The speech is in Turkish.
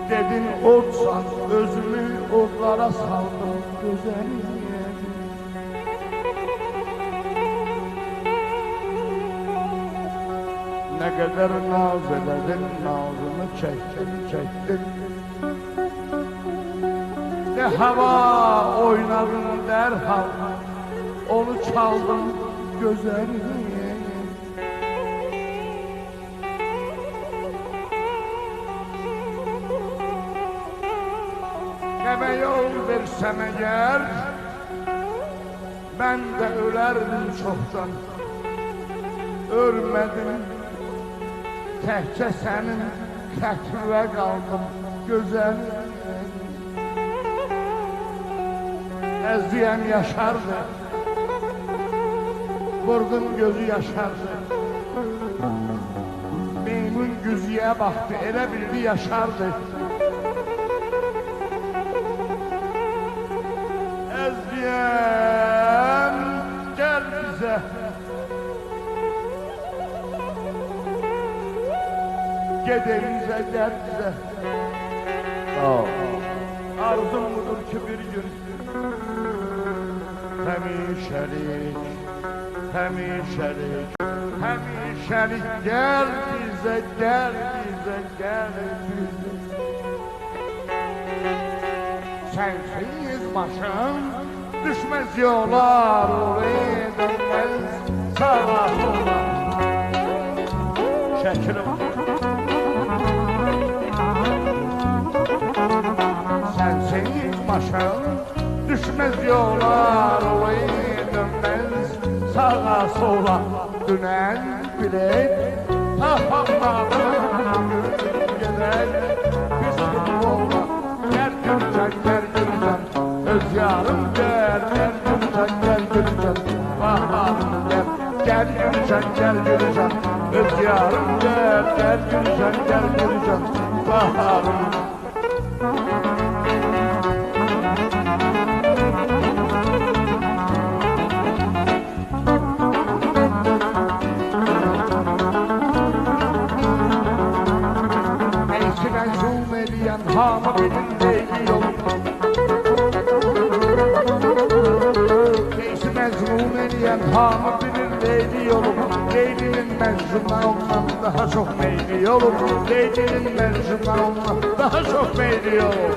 Dedin odsan, özümü odlara saldım güzelim. Ne kadar naz ededin, nazını çektin. Ne hava oynadın derhal, onu çaldım güzelim. Neme yol versem eğer, ben de ölerdim çoktan. Ölmedim, təhcə sənin xətrinə qaldım gözəl. Əzdiyəm yaşardı, vurgun gözü yaşardı. Meymun güzüyə baxdı, elə bildi yaşardı. Əzdiyəm, gəl bizə. Gedeyimize gel bize. Arzum budur ki bir gün Hemişelik gel bize, gel bize. Sensiz başım düşmez yollar, oraya dönmez sağa sola. Şekirim. Sensiz başım düşmez yollar, oraya dönmez sağa sola. Dünen bilek tahaplardan gerek bizim oğlan. Gel gülcan, öz yarım gel gülcan, baharım gel gülcan, öz yarım gel gülcan, baharım. Hamı benim leyli yolum, neyse mezmun ediyen hamı benim leyli yolum. Leylinin mecnundan ondan daha çok meyli yolum. Leylinin mecnundan ondan daha çok meyli yolum.